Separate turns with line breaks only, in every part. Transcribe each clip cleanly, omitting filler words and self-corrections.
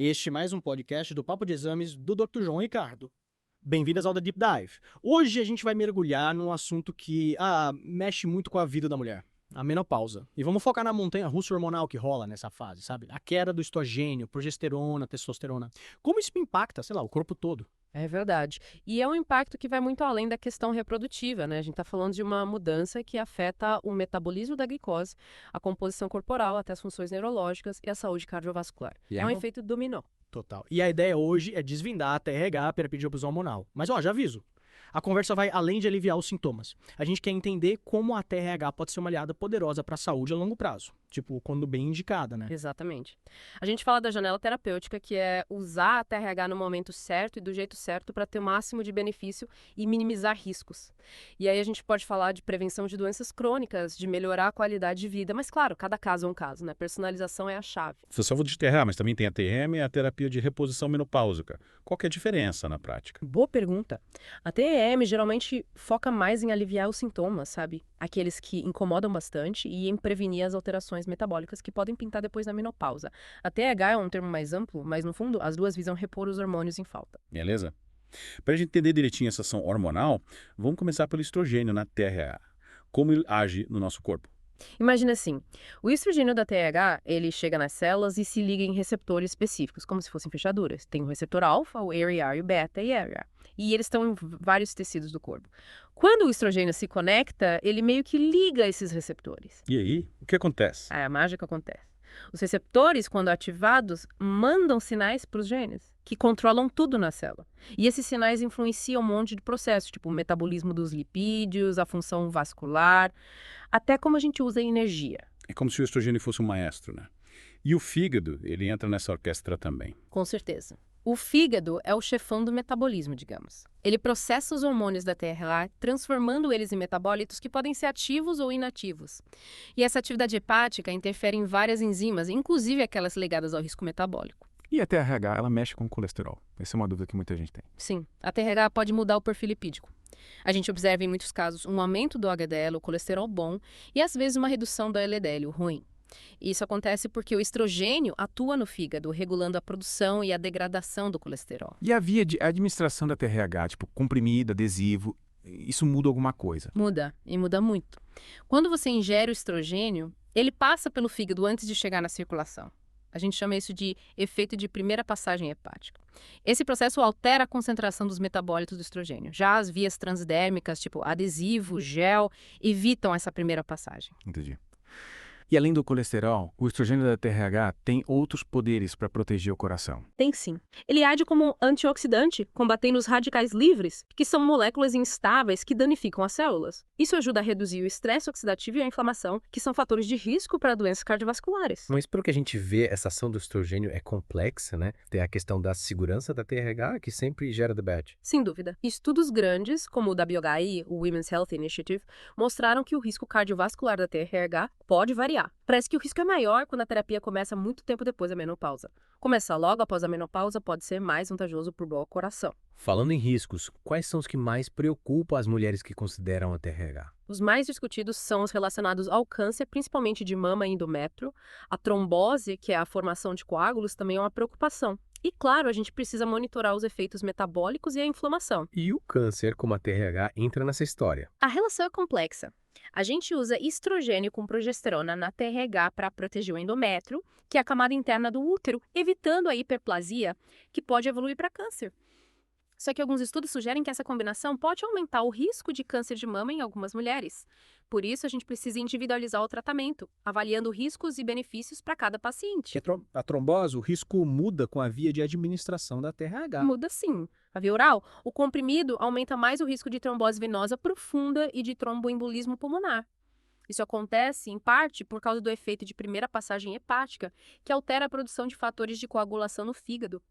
Este é mais um podcast do Papo de Exames do Dr. João Ricardo. Bem-vindas ao The Deep Dive. Hoje a gente vai mergulhar num assunto que mexe muito com a vida da mulher, a menopausa. E vamos focar na montanha-russa hormonal que rola nessa fase, sabe? A queda do estrogênio, progesterona, testosterona. Como isso impacta, sei lá, o corpo todo?
É verdade. E é um impacto que vai muito além da questão reprodutiva, né? A gente está falando de uma mudança que afeta o metabolismo da glicose, a composição corporal, até as funções neurológicas e a saúde cardiovascular. É um efeito dominó.
Total. E a ideia hoje é desvendar a TRH, terapia de reposição hormonal. Mas já aviso. A conversa vai além de aliviar os sintomas. A gente quer entender como a TRH pode ser uma aliada poderosa para a saúde a longo prazo. Tipo, quando bem indicada, né?
Exatamente. A gente fala da janela terapêutica, que é usar a TRH no momento certo e do jeito certo para ter o máximo de benefício e minimizar riscos. E aí a gente pode falar de prevenção de doenças crônicas, de melhorar a qualidade de vida. Mas claro, cada caso é um caso, né? Personalização é a chave.
Você só falou de TRA, mas também tem a TM e a terapia de reposição menopáusica. Qual que é a diferença na prática?
Boa pergunta. A TEM geralmente foca mais em aliviar os sintomas, sabe? Aqueles que incomodam bastante e em prevenir as alterações metabólicas que podem pintar depois da menopausa. A TH é um termo mais amplo, mas no fundo as duas visam repor os hormônios em falta.
Beleza? Para a gente entender direitinho essa ação hormonal, vamos começar pelo estrogênio na TRA. Como ele age no nosso corpo?
Imagina assim, o estrogênio da TH, ele chega nas células e se liga em receptores específicos, como se fossem fechaduras. Tem o receptor alfa, o ARR e o beta e ARR. E eles estão em vários tecidos do corpo. Quando o estrogênio se conecta, ele meio que liga esses receptores.
E aí, o que acontece?
Aí a mágica acontece. Os receptores, quando ativados, mandam sinais para os genes, que controlam tudo na célula. E esses sinais influenciam um monte de processos, tipo o metabolismo dos lipídios, a função vascular, até como a gente usa a energia.
É como se o estrogênio fosse um maestro, né? E o fígado, ele entra nessa orquestra também.
Com certeza. O fígado é o chefão do metabolismo, digamos. Ele processa os hormônios da TRH, transformando eles em metabólitos que podem ser ativos ou inativos. E essa atividade hepática interfere em várias enzimas, inclusive aquelas ligadas ao risco metabólico.
E a TRH, ela mexe com o colesterol? Essa é uma dúvida que muita gente tem.
Sim, a TRH pode mudar o perfil lipídico. A gente observa em muitos casos um aumento do HDL, o colesterol bom, e às vezes uma redução do LDL, o ruim. Isso acontece porque o estrogênio atua no fígado, regulando a produção e a degradação do colesterol.
E a via de administração da TRH, tipo comprimido, adesivo, isso muda alguma coisa?
Muda, e muda muito. Quando você ingere o estrogênio, ele passa pelo fígado antes de chegar na circulação. A gente chama isso de efeito de primeira passagem hepática. Esse processo altera a concentração dos metabólitos do estrogênio. Já as vias transdérmicas, tipo adesivo, gel, evitam essa primeira passagem.
Entendi. E além do colesterol, o estrogênio da TRH tem outros poderes para proteger o coração.
Tem sim. Ele age como antioxidante, combatendo os radicais livres, que são moléculas instáveis que danificam as células. Isso ajuda a reduzir o estresse oxidativo e a inflamação, que são fatores de risco para doenças cardiovasculares.
Mas pelo que a gente vê, essa ação do estrogênio é complexa, né? Tem a questão da segurança da TRH, que sempre gera debate.
Sem dúvida. Estudos grandes, como o da BioGai e o Women's Health Initiative, mostraram que o risco cardiovascular da TRH pode variar. Parece que o risco é maior quando a terapia começa muito tempo depois da menopausa. Começar logo após a menopausa pode ser mais vantajoso para o coração.
Falando em riscos, quais são os que mais preocupam as mulheres que consideram a TRH?
Os mais discutidos são os relacionados ao câncer, principalmente de mama e endométrio. A trombose, que é a formação de coágulos, também é uma preocupação. E, claro, a gente precisa monitorar os efeitos metabólicos e a inflamação.
E o câncer, como a TRH, entra nessa história?
A relação é complexa. A gente usa estrogênio com progesterona na TRH para proteger o endométrio, que é a camada interna do útero, evitando a hiperplasia, que pode evoluir para câncer. Só que alguns estudos sugerem que essa combinação pode aumentar o risco de câncer de mama em algumas mulheres. Por isso, a gente precisa individualizar o tratamento, avaliando riscos e benefícios para cada paciente.
A trombose, o risco muda com a via de administração da TRH.
Muda sim. A via oral, o comprimido aumenta mais o risco de trombose venosa profunda e de tromboembolismo pulmonar. Isso acontece, em parte, por causa do efeito de primeira passagem hepática, que altera a produção de fatores de coagulação no fígado.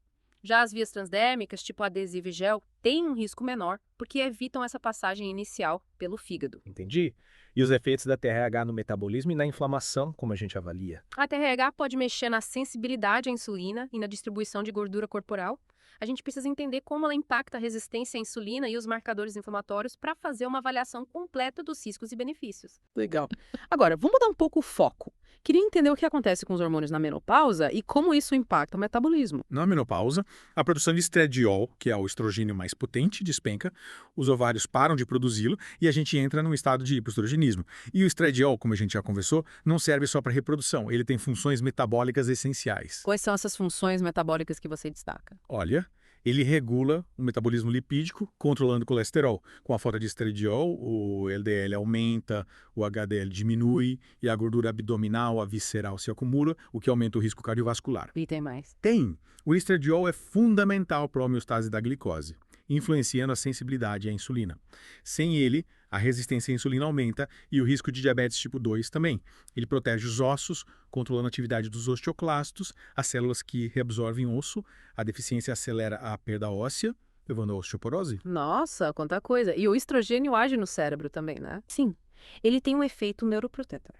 Já as vias transdérmicas, tipo adesivo e gel, têm um risco menor porque evitam essa passagem inicial pelo fígado.
Entendi. E os efeitos da TRH no metabolismo e na inflamação, como a gente avalia?
A TRH pode mexer na sensibilidade à insulina e na distribuição de gordura corporal. A gente precisa entender como ela impacta a resistência à insulina e os marcadores inflamatórios para fazer uma avaliação completa dos riscos e benefícios.
Legal. Agora, vamos mudar um pouco o foco. Queria entender o que acontece com os hormônios na menopausa e como isso impacta o metabolismo.
Na menopausa, a produção de estradiol, que é o estrogênio mais potente, despenca, os ovários param de produzi-lo e a gente entra num estado de hipoestrogenismo. E o estradiol, como a gente já conversou, não serve só para reprodução, ele tem funções metabólicas essenciais.
Quais são essas funções metabólicas que você destaca?
Olha, ele regula o metabolismo lipídico, controlando o colesterol. Com a falta de estradiol, o LDL aumenta, o HDL diminui e a gordura abdominal, a visceral se acumula, o que aumenta o risco cardiovascular.
E tem mais.
Tem! O estradiol é fundamental para a homeostase da glicose, influenciando a sensibilidade à insulina. Sem ele, a resistência à insulina aumenta e o risco de diabetes tipo 2 também. Ele protege os ossos, controlando a atividade dos osteoclastos, as células que reabsorvem osso. A deficiência acelera a perda óssea, levando à osteoporose.
Nossa, quanta coisa. E o estrogênio age no cérebro também, né?
Sim, ele tem um efeito neuroprotetor.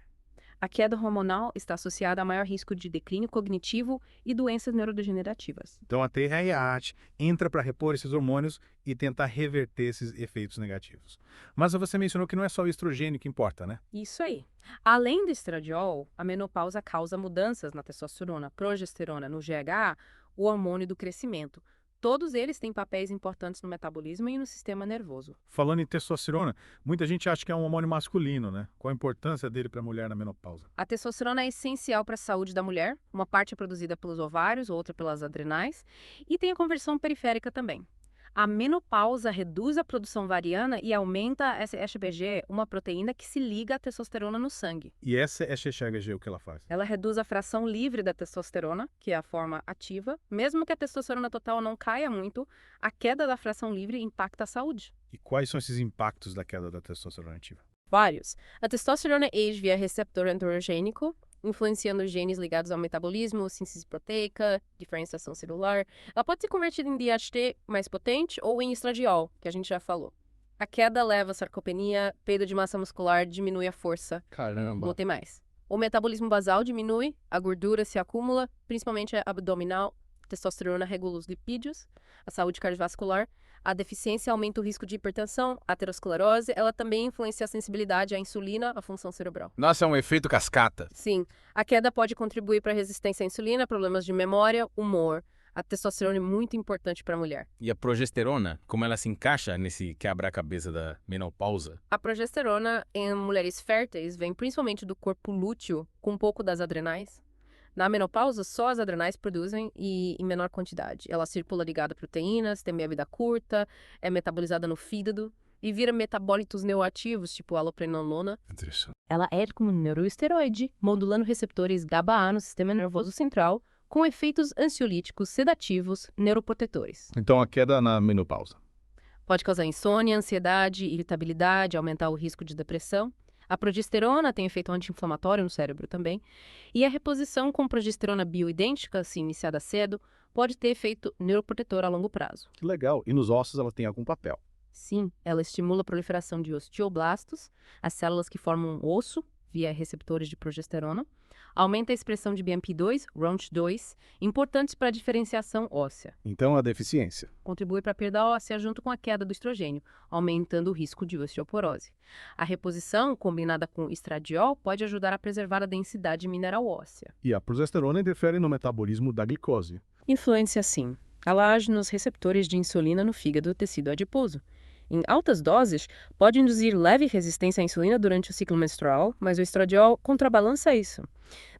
A queda hormonal está associada a maior risco de declínio cognitivo e doenças neurodegenerativas.
Então a TRH entra para repor esses hormônios e tentar reverter esses efeitos negativos. Mas você mencionou que não é só o estrogênio que importa, né?
Isso aí. Além do estradiol, a menopausa causa mudanças na testosterona, progesterona, no GH, o hormônio do crescimento. Todos eles têm papéis importantes no metabolismo e no sistema nervoso.
Falando em testosterona, muita gente acha que é um hormônio masculino, né? Qual a importância dele para a mulher na menopausa?
A testosterona é essencial para a saúde da mulher. Uma parte é produzida pelos ovários, outra pelas adrenais. E tem a conversão periférica também. A menopausa reduz a produção ovariana e aumenta essa HBG, uma proteína que se liga à testosterona no sangue.
E essa é a HCG, o que ela faz?
Ela reduz a fração livre da testosterona, que é a forma ativa. Mesmo que a testosterona total não caia muito, a queda da fração livre impacta a saúde.
E quais são esses impactos da queda da testosterona ativa?
Vários. A testosterona age via receptor androgênico, influenciando os genes ligados ao metabolismo, síntese proteica, diferenciação celular. Ela pode ser convertida em DHT mais potente ou em estradiol, que a gente já falou. A queda leva a sarcopenia, perda de massa muscular, diminui a força.
Caramba.
Não tem mais. O metabolismo basal diminui, a gordura se acumula, principalmente a abdominal, testosterona regula os lipídios, a saúde cardiovascular. A deficiência aumenta o risco de hipertensão, aterosclerose. Ela também influencia a sensibilidade à insulina, a função cerebral.
Nossa, é um efeito cascata.
Sim, a queda pode contribuir para a resistência à insulina, problemas de memória, humor. A testosterona é muito importante para a mulher.
E a progesterona, como ela se encaixa nesse quebra-cabeça da menopausa?
A progesterona em mulheres férteis vem principalmente do corpo lúteo, com um pouco das adrenais. Na menopausa, só as adrenais produzem e em menor quantidade. Ela circula ligada a proteínas, tem meia vida curta, é metabolizada no fígado e vira metabólitos neuroativos, tipo alloprenolona.
Interessante.
Ela é como um neuroesteroide, modulando receptores GABA-A no sistema nervoso central, com efeitos ansiolíticos, sedativos, neuroprotetores.
Então a queda na menopausa.
Pode causar insônia, ansiedade, irritabilidade, aumentar o risco de depressão. A progesterona tem efeito anti-inflamatório no cérebro também. E a reposição com progesterona bioidêntica, se iniciada cedo, pode ter efeito neuroprotetor a longo prazo.
Que legal. E nos ossos ela tem algum papel?
Sim, ela estimula a proliferação de osteoblastos, as células que formam osso, via receptores de progesterona. Aumenta a expressão de BMP2, RONch2, importantes para a diferenciação óssea.
Então a deficiência.
Contribui para a perda óssea junto com a queda do estrogênio, aumentando o risco de osteoporose. A reposição, combinada com estradiol, pode ajudar a preservar a densidade mineral óssea.
E a progesterona interfere no metabolismo da glicose.
Influência sim. Ela age nos receptores de insulina no fígado e tecido adiposo. Em altas doses, pode induzir leve resistência à insulina durante o ciclo menstrual, mas o estradiol contrabalança isso.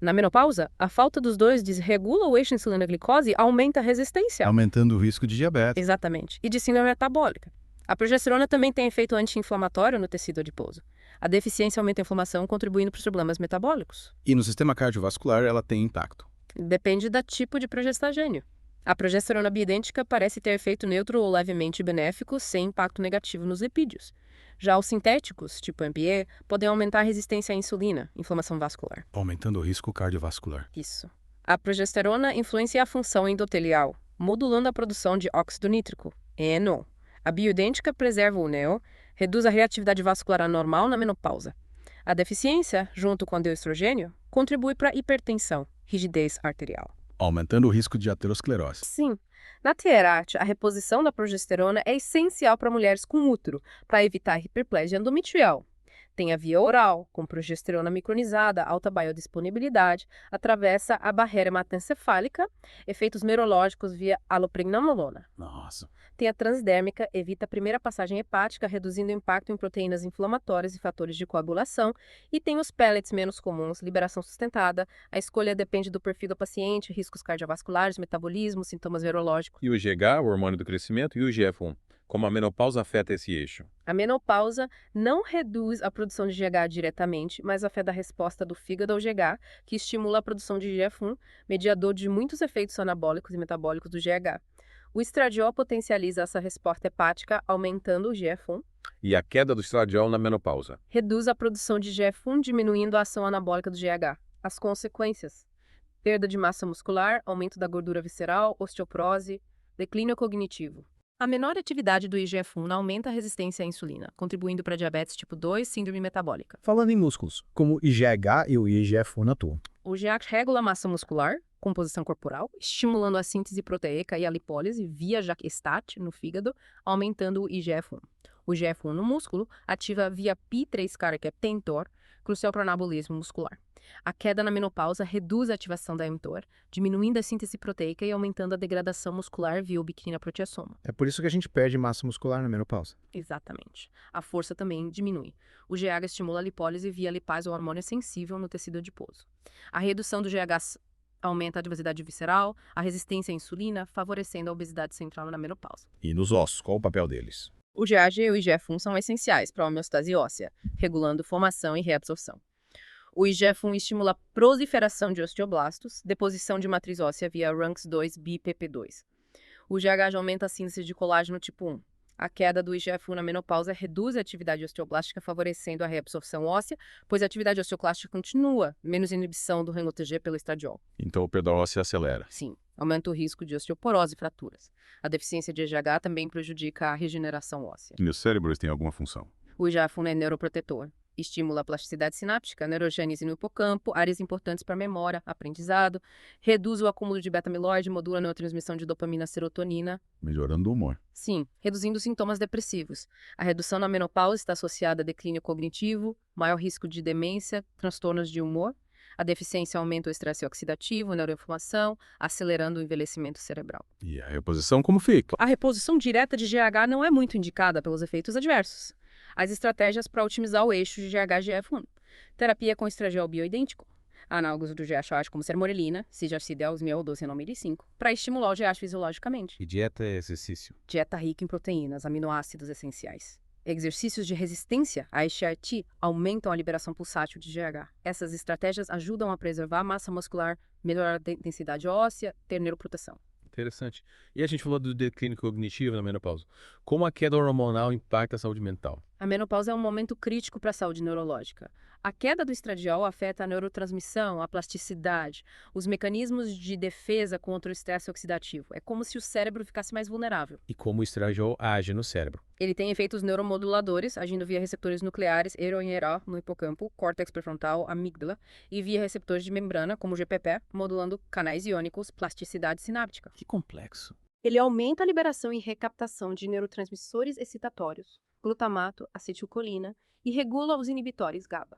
Na menopausa, a falta dos dois desregula o eixo insulina-glicose e aumenta a resistência.
Aumentando o risco de diabetes.
Exatamente. E de síndrome metabólica. A progesterona também tem efeito anti-inflamatório no tecido adiposo. A deficiência aumenta a inflamação, contribuindo para os problemas metabólicos.
E no sistema cardiovascular ela tem impacto.
Depende do tipo de progestagênio. A progesterona bioidêntica parece ter efeito neutro ou levemente benéfico, sem impacto negativo nos lipídios. Já os sintéticos, tipo MPE, podem aumentar a resistência à insulina, inflamação vascular.
Aumentando o risco cardiovascular.
Isso. A progesterona influencia a função endotelial, modulando a produção de óxido nítrico, ENO.
A bioidêntica preserva o neo, reduz a reatividade vascular anormal na menopausa. A deficiência, junto com a do estrogênio, contribui para hipertensão, rigidez arterial.
Aumentando o risco de aterosclerose.
Sim. Na TRAT, a reposição da progesterona é essencial para mulheres com útero, para evitar hiperplasia endometrial. Tem a via oral, com progesterona micronizada, alta biodisponibilidade, atravessa a barreira hematoencefálica, efeitos merológicos via alopregnanolona.
Nossa.
Tem a transdérmica, evita a primeira passagem hepática, reduzindo o impacto em proteínas inflamatórias e fatores de coagulação. E tem os pellets menos comuns, liberação sustentada. A escolha depende do perfil do paciente, riscos cardiovasculares, metabolismo, sintomas virológicos.
E o GH, o hormônio do crescimento, e o IGF-1? Como a menopausa afeta esse eixo?
A menopausa não reduz a produção de GH diretamente, mas afeta a resposta do fígado ao GH, que estimula a produção de IGF-1, mediador de muitos efeitos anabólicos e metabólicos do GH. O estradiol potencializa essa resposta hepática, aumentando o IGF-1.
E a queda do estradiol na menopausa?
Reduz a produção de IGF-1, diminuindo a ação anabólica do GH. As consequências: perda de massa muscular, aumento da gordura visceral, osteoporose, declínio cognitivo. A menor atividade do IGF-1 aumenta a resistência à insulina, contribuindo para diabetes tipo 2, síndrome metabólica.
Falando em músculos, como o IgH e o IGF-1 atuam?
O GH regula a massa muscular, composição corporal, estimulando a síntese proteica e a lipólise via JAK-STAT no fígado, aumentando o IGF-1. O IGF-1 no músculo ativa via P3-caractentor, crucial para o anabolismo muscular. A queda na menopausa reduz a ativação da mTOR, diminuindo a síntese proteica e aumentando a degradação muscular via ubiquina proteasoma.
É por isso que a gente perde massa muscular na menopausa.
Exatamente. A força também diminui. O GH estimula a lipólise via lipase, o hormônio sensível no tecido adiposo. A redução do GH aumenta a adiposidade visceral, a resistência à insulina, favorecendo a obesidade central na menopausa.
E nos ossos, qual o papel deles?
O GH e o IGF-1 são essenciais para a homeostase óssea, regulando formação e reabsorção. O IGF-1 estimula a proliferação de osteoblastos, deposição de matriz óssea via RUNX2-BP2. O GH aumenta a síntese de colágeno tipo 1. A queda do IGF-1 na menopausa reduz a atividade osteoblástica, favorecendo a reabsorção óssea, pois a atividade osteoclástica continua, menos inibição do RENO-TG pelo estradiol.
Então o perdão se acelera.
Sim, aumenta o risco de osteoporose e fraturas. A deficiência de IGH também prejudica a regeneração óssea.
E os cérebros têm alguma função?
O IGF-1 é neuroprotetor. Estimula a plasticidade sináptica, neurogênese no hipocampo, áreas importantes para memória, aprendizado, reduz o acúmulo de beta-amiloide, modula a neurotransmissão de dopamina e serotonina.
Melhorando o humor.
Sim, reduzindo sintomas depressivos. A redução na menopausa está associada a declínio cognitivo, maior risco de demência, transtornos de humor. A deficiência aumenta o estresse oxidativo, neuroinflamação, acelerando o envelhecimento cerebral.
E a reposição como fica?
A reposição direta de GH não é muito indicada pelos efeitos adversos. As estratégias para otimizar o eixo de GH-GF1. Terapia com estradiol bioidêntico. Análogos do GH como sermorelina, Cijarcida, Osmiol 12-95, para estimular o GH fisiologicamente.
E dieta é exercício?
Dieta rica em proteínas, aminoácidos essenciais. Exercícios de resistência a HRT aumentam a liberação pulsátil de GH. Essas estratégias ajudam a preservar a massa muscular, melhorar a densidade óssea, ter neuroproteção.
Interessante. E a gente falou do declínio cognitivo na menopausa. Como a queda hormonal impacta a saúde mental?
A menopausa é um momento crítico para a saúde neurológica. A queda do estradiol afeta a neurotransmissão, a plasticidade, os mecanismos de defesa contra o estresse oxidativo. É como se o cérebro ficasse mais vulnerável.
E como o estradiol age no cérebro?
Ele tem efeitos neuromoduladores, agindo via receptores nucleares, ERO no hipocampo, córtex pré-frontal, amígdala, e via receptores de membrana, como o GPP, modulando canais iônicos, plasticidade sináptica.
Que complexo.
Ele aumenta a liberação e recaptação de neurotransmissores excitatórios, glutamato, acetilcolina, e regula os inibitórios GABA.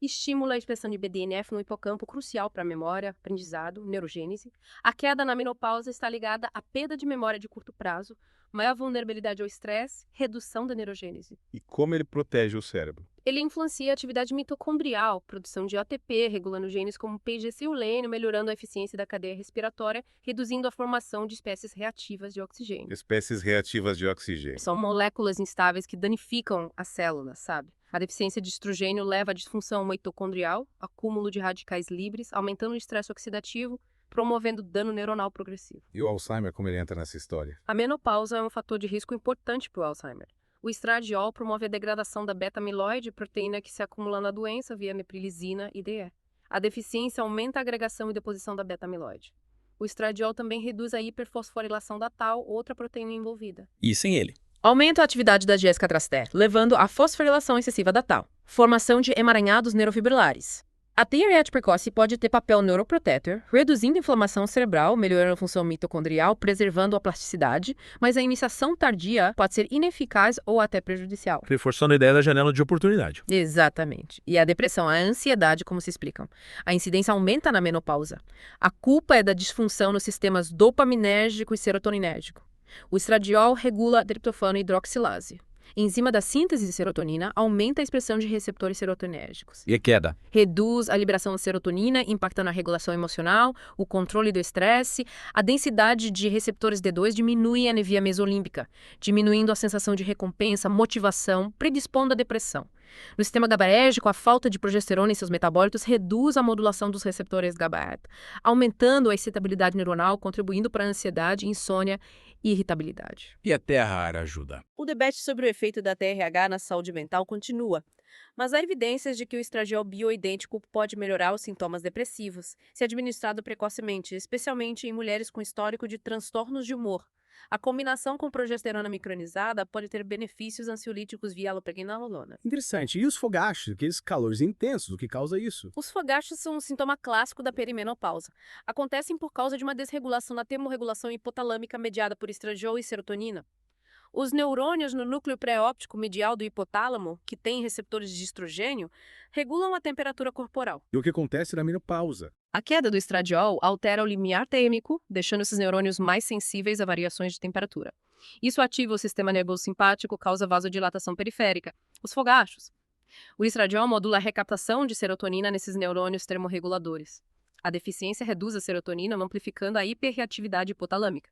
Estimula a expressão de BDNF no hipocampo, crucial para a memória, aprendizado, neurogênese. A queda na menopausa está ligada à perda de memória de curto prazo, maior vulnerabilidade ao estresse, redução da neurogênese.
E como ele protege o cérebro?
Ele influencia a atividade mitocondrial, produção de ATP, regulando genes como PGC-ULN, melhorando a eficiência da cadeia respiratória, reduzindo a formação de espécies reativas de oxigênio.
Espécies reativas de oxigênio.
São moléculas instáveis que danificam as células, sabe? A deficiência de estrogênio leva à disfunção mitocondrial, acúmulo de radicais livres, aumentando o estresse oxidativo, promovendo dano neuronal progressivo.
E o Alzheimer, como ele entra nessa história?
A menopausa é um fator de risco importante para o Alzheimer. O estradiol promove a degradação da beta-amiloide, proteína que se acumula na doença via neprilisina e DE. A deficiência aumenta a agregação e deposição da beta-amiloide. O estradiol também reduz a hiperfosforilação da tau, outra proteína envolvida.
E sem ele?
Aumenta a atividade da GS-Catraster, levando à fosforilação excessiva da tal. Formação de emaranhados neurofibrilares. A TRH precoce pode ter papel neuroprotetor, reduzindo a inflamação cerebral, melhorando a função mitocondrial, preservando a plasticidade, mas a iniciação tardia pode ser ineficaz ou até prejudicial.
Reforçando a ideia da janela de oportunidade.
Exatamente. E a depressão, a ansiedade, como se explicam? A incidência aumenta na menopausa. A culpa é da disfunção nos sistemas dopaminérgico e serotoninérgico. O estradiol regula a triptofano e hidroxilase. Enzima da síntese de serotonina aumenta a expressão de receptores serotonérgicos.
E a queda?
Reduz a liberação de serotonina, impactando a regulação emocional, o controle do estresse. A densidade de receptores D2 diminui a anemia mesolímbica, diminuindo a sensação de recompensa, motivação, predispondo à depressão. No sistema GABAérgico, a falta de progesterona em seus metabólitos reduz a modulação dos receptores GABA, aumentando a excitabilidade neuronal, contribuindo para a ansiedade, insônia e irritabilidade.
E a TRH ajuda?
O debate sobre o efeito da TRH na saúde mental continua, mas há evidências de que o estradiol bioidêntico pode melhorar os sintomas depressivos, se administrado precocemente, especialmente em mulheres com histórico de transtornos de humor. A combinação com progesterona micronizada pode ter benefícios ansiolíticos via allopreganolona.
Interessante. E os fogachos, aqueles calores intensos, o que causa isso?
Os fogachos são um sintoma clássico da perimenopausa. Acontecem por causa de uma desregulação na termorregulação hipotalâmica mediada por estradiol e serotonina. Os neurônios no núcleo pré-óptico medial do hipotálamo, que têm receptores de estrogênio, regulam a temperatura corporal.
E o que acontece na menopausa?
A queda do estradiol altera o limiar térmico, deixando esses neurônios mais sensíveis a variações de temperatura. Isso ativa o sistema nervoso simpático, causa vasodilatação periférica, os fogachos. O estradiol modula a recaptação de serotonina nesses neurônios termorreguladores. A deficiência reduz a serotonina, amplificando a hiperreatividade hipotalâmica.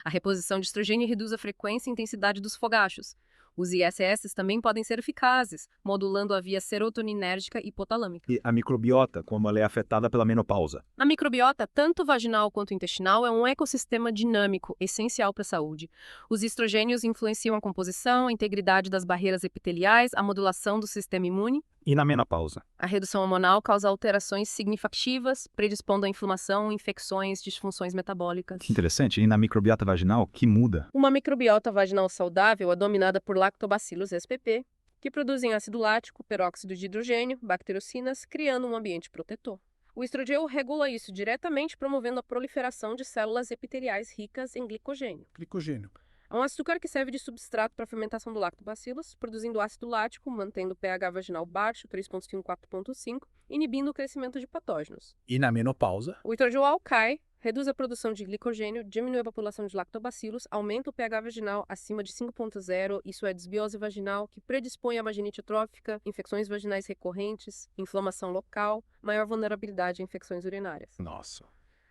A reposição de estrogênio reduz a frequência e intensidade dos fogachos. Os ISS também podem ser eficazes, modulando a via serotoninérgica hipotalâmica.
E a microbiota, como ela é afetada pela menopausa.
A microbiota, tanto vaginal quanto intestinal, é um ecossistema dinâmico, essencial para a saúde. Os estrogênios influenciam a composição, a integridade das barreiras epiteliais, a modulação do sistema imune.
E na menopausa?
A redução hormonal causa alterações significativas, predispondo a inflamação, infecções, disfunções metabólicas.
Que interessante. E na microbiota vaginal, que muda?
Uma microbiota vaginal saudável é dominada por lactobacillus spp, que produzem ácido lático, peróxido de hidrogênio, bactericinas, criando um ambiente protetor. O estradiol regula isso diretamente, promovendo a proliferação de células epiteliais ricas em glicogênio.
Glicogênio.
É um açúcar que serve de substrato para a fermentação do lactobacillus, produzindo ácido lático, mantendo o pH vaginal baixo, 3,5 a 4,5, inibindo o crescimento de patógenos.
E na menopausa?
O estradiol cai, reduz a produção de glicogênio, diminui a população de lactobacillus, aumenta o pH vaginal acima de 5,0, isso é desbiose vaginal, que predispõe à vaginite atrófica, infecções vaginais recorrentes, inflamação local, maior vulnerabilidade a infecções urinárias.
Nossa.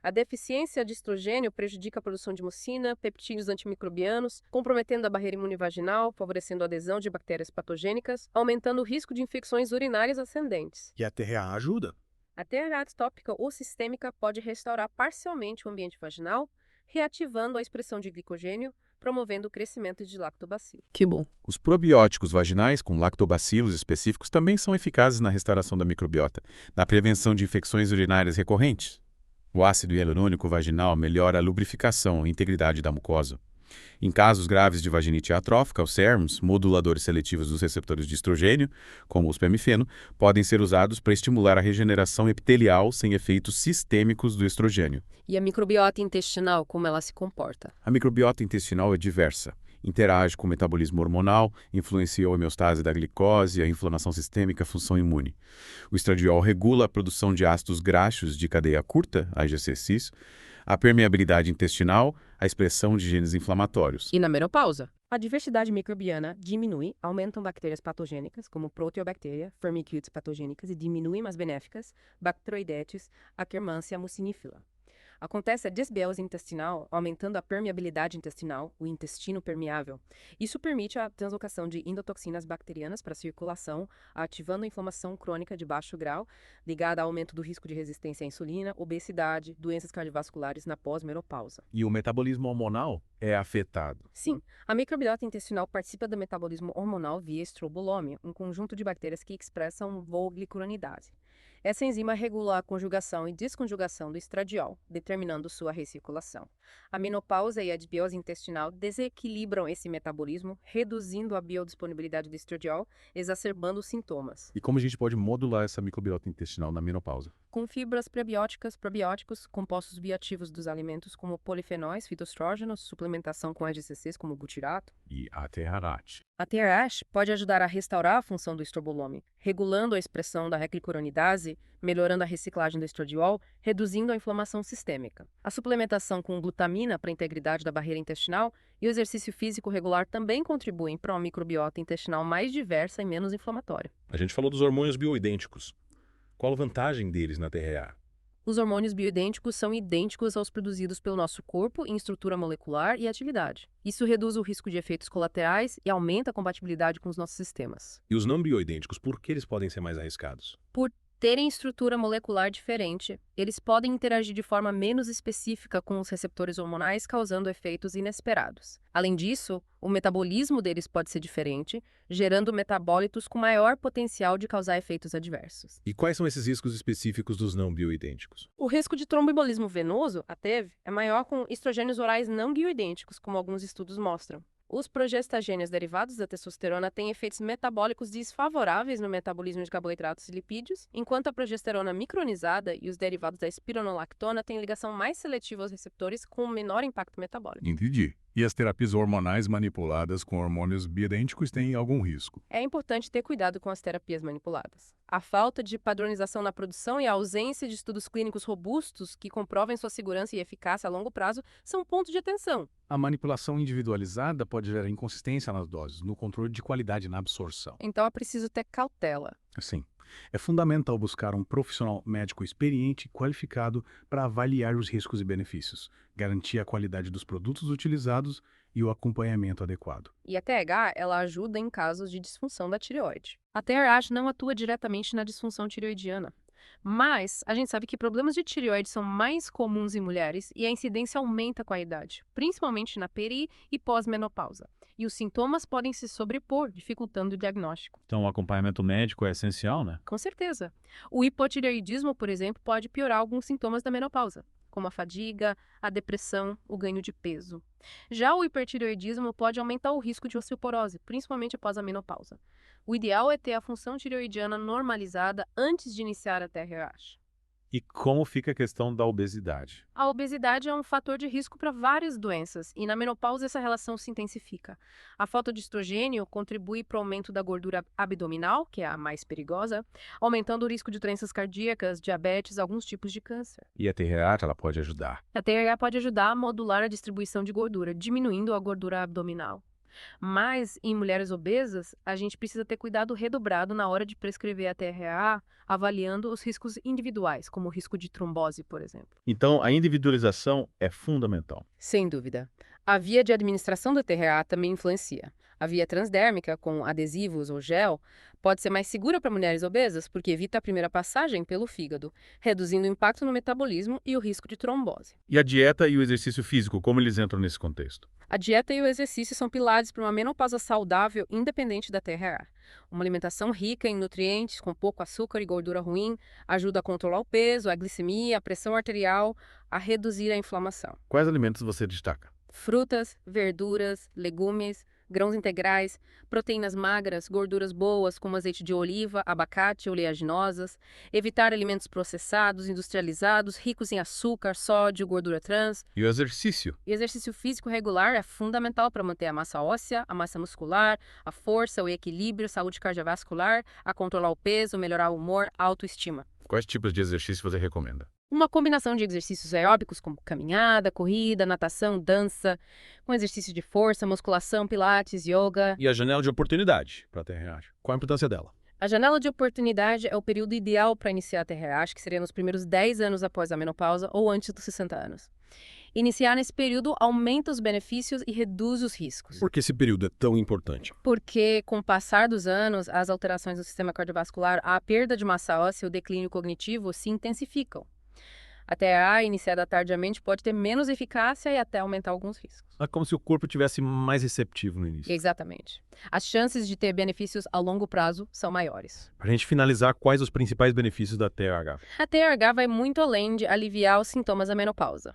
A deficiência de estrogênio prejudica a produção de mucina, peptídeos antimicrobianos, comprometendo a barreira imune vaginal, favorecendo a adesão de bactérias patogênicas, aumentando o risco de infecções urinárias ascendentes.
E a TRA ajuda?
A TRH tópica ou sistêmica pode restaurar parcialmente o ambiente vaginal, reativando a expressão de glicogênio, promovendo o crescimento de lactobacillus.
Que bom. Os probióticos vaginais com lactobacilos específicos também são eficazes na restauração da microbiota, na prevenção de infecções urinárias recorrentes. O ácido hialurônico vaginal melhora a lubrificação e integridade da mucosa. Em casos graves de vaginite atrófica, os SERMs, moduladores seletivos dos receptores de estrogênio, como os PEMifeno, podem ser usados para estimular a regeneração epitelial sem efeitos sistêmicos do estrogênio.
E a microbiota intestinal, como ela se comporta?
A microbiota intestinal é diversa. Interage com o metabolismo hormonal, influencia a homeostase da glicose, a inflamação sistêmica, a função imune. O estradiol regula a produção de ácidos graxos de cadeia curta, IgC-cis, a permeabilidade intestinal, a expressão de genes inflamatórios.
E na menopausa? A diversidade microbiana diminui, aumentam bactérias patogênicas, como Proteobacteria, Firmicutes patogênicas, e diminuem as benéficas, Bacteroidetes, Akkermansia mucinifila. Acontece a desbiose intestinal, aumentando a permeabilidade intestinal, o intestino permeável. Isso permite a translocação de endotoxinas bacterianas para a circulação, ativando a inflamação crônica de baixo grau, ligada ao aumento do risco de resistência à insulina, obesidade, doenças cardiovasculares na pós-menopausa.
E o metabolismo hormonal é afetado?
Sim, a microbiota intestinal participa do metabolismo hormonal via estrobolômia, um conjunto de bactérias que expressam volglicuronidase. Essa enzima regula a conjugação e desconjugação do estradiol, determinando sua recirculação. A menopausa e a disbiose intestinal desequilibram esse metabolismo, reduzindo a biodisponibilidade do estradiol, exacerbando os sintomas.
E como a gente pode modular essa microbiota intestinal na menopausa?
Com fibras prebióticas, probióticos, compostos bioativos dos alimentos como polifenóis, fitoestrógenos, suplementação com SGCs como butirato.
E a TRH.
A TRH pode ajudar a restaurar a função do estrobolome, regulando a expressão da reglicuronidase, melhorando a reciclagem do estradiol, reduzindo a inflamação sistêmica. A suplementação com glutamina para a integridade da barreira intestinal e o exercício físico regular também contribuem para uma microbiota intestinal mais diversa e menos inflamatória.
A gente falou dos hormônios bioidênticos. Qual a vantagem deles na TRA?
Os hormônios bioidênticos são idênticos aos produzidos pelo nosso corpo em estrutura molecular e atividade. Isso reduz o risco de efeitos colaterais e aumenta a compatibilidade com os nossos sistemas.
E os não bioidênticos, por que eles podem ser mais arriscados?
Por terem estrutura molecular diferente, eles podem interagir de forma menos específica com os receptores hormonais, causando efeitos inesperados. Além disso, o metabolismo deles pode ser diferente, gerando metabólitos com maior potencial de causar efeitos adversos.
E quais são esses riscos específicos dos não bioidênticos?
O risco de tromboembolismo venoso, a TEV, é maior com estrogênios orais não bioidênticos, como alguns estudos mostram. Os progestagênios derivados da testosterona têm efeitos metabólicos desfavoráveis no metabolismo de carboidratos e lipídios, enquanto a progesterona micronizada e os derivados da espironolactona têm ligação mais seletiva aos receptores com menor impacto metabólico.
Entendi. E as terapias hormonais manipuladas com hormônios bioidênticos têm algum risco?
É importante ter cuidado com as terapias manipuladas. A falta de padronização na produção e a ausência de estudos clínicos robustos que comprovem sua segurança e eficácia a longo prazo são pontos de atenção.
A manipulação individualizada pode gerar inconsistência nas doses, no controle de qualidade na absorção.
Então é preciso ter cautela.
Sim, é fundamental buscar um profissional médico experiente e qualificado para avaliar os riscos e benefícios, garantir a qualidade dos produtos utilizados e o acompanhamento adequado.
E a TRH, ela ajuda em casos de disfunção da tireoide. A TRH não atua diretamente na disfunção tireoidiana, mas a gente sabe que problemas de tireoide são mais comuns em mulheres e a incidência aumenta com a idade, principalmente na peri e pós-menopausa. E os sintomas podem se sobrepor, dificultando o diagnóstico.
Então o acompanhamento médico é essencial, né?
Com certeza. O hipotireoidismo, por exemplo, pode piorar alguns sintomas da menopausa, como a fadiga, a depressão, o ganho de peso. Já o hipertireoidismo pode aumentar o risco de osteoporose, principalmente após a menopausa. O ideal é ter a função tireoidiana normalizada antes de iniciar a TRH.
E como fica a questão da obesidade?
A obesidade é um fator de risco para várias doenças e na menopausa essa relação se intensifica. A falta de estrogênio contribui para o aumento da gordura abdominal, que é a mais perigosa, aumentando o risco de doenças cardíacas, diabetes, alguns tipos de câncer.
E a TRH, ela pode ajudar?
A TRH pode ajudar a modular a distribuição de gordura, diminuindo a gordura abdominal. Mas, em mulheres obesas, a gente precisa ter cuidado redobrado na hora de prescrever a TRH, avaliando os riscos individuais, como o risco de trombose, por exemplo.
Então, a individualização é fundamental.
Sem dúvida. A via de administração da TRH também influencia. A via transdérmica, com adesivos ou gel, pode ser mais segura para mulheres obesas porque evita a primeira passagem pelo fígado, reduzindo o impacto no metabolismo e o risco de trombose.
E a dieta e o exercício físico, como eles entram nesse contexto?
A dieta e o exercício são pilares para uma menopausa saudável independente da TRH. Uma alimentação rica em nutrientes, com pouco açúcar e gordura ruim, ajuda a controlar o peso, a glicemia, a pressão arterial, a reduzir a inflamação.
Quais alimentos você destaca?
Frutas, verduras, legumes, grãos integrais, proteínas magras, gorduras boas como azeite de oliva, abacate, oleaginosas, evitar alimentos processados, industrializados, ricos em açúcar, sódio, gordura trans.
E o exercício?
E exercício físico regular é fundamental para manter a massa óssea, a massa muscular, a força, o equilíbrio, saúde cardiovascular, a controlar o peso, melhorar o humor, a autoestima.
Quais tipos de exercício você recomenda?
Uma combinação de exercícios aeróbicos como caminhada, corrida, natação, dança, com exercício de força, musculação, pilates, yoga.
E a janela de oportunidade para a TRH? Qual a importância dela?
A janela de oportunidade é o período ideal para iniciar a TRH, que seria nos primeiros 10 anos após a menopausa ou antes dos 60 anos. Iniciar nesse período aumenta os benefícios e reduz os riscos.
Por que esse período é tão importante?
Porque, com o passar dos anos, as alterações do sistema cardiovascular, a perda de massa óssea e o declínio cognitivo se intensificam. A TRH, iniciada tardiamente, pode ter menos eficácia e até aumentar alguns riscos.
É como se o corpo tivesse mais receptivo no início.
Exatamente. As chances de ter benefícios a longo prazo são maiores.
Para a gente finalizar, quais os principais benefícios da TRH?
A TRH vai muito além de aliviar os sintomas da menopausa.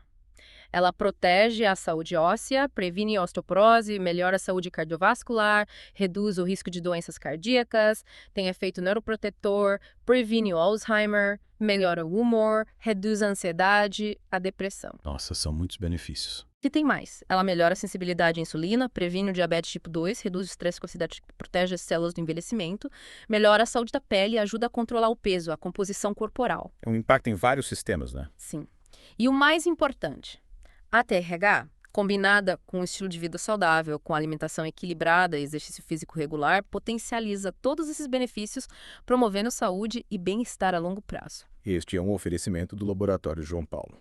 Ela protege a saúde óssea, previne osteoporose, melhora a saúde cardiovascular, reduz o risco de doenças cardíacas, tem efeito neuroprotetor, previne o Alzheimer, melhora o humor, reduz a ansiedade, a depressão.
Nossa, são muitos benefícios.
E tem mais. Ela melhora a sensibilidade à insulina, previne o diabetes tipo 2, reduz o estresse oxidativo, protege as células do envelhecimento, melhora a saúde da pele e ajuda a controlar o peso, a composição corporal.
É um impacto em vários sistemas, né?
Sim. E o mais importante, a TRH, combinada com um estilo de vida saudável, com alimentação equilibrada e exercício físico regular, potencializa todos esses benefícios, promovendo saúde e bem-estar a longo prazo.
Este é um oferecimento do Laboratório João Paulo.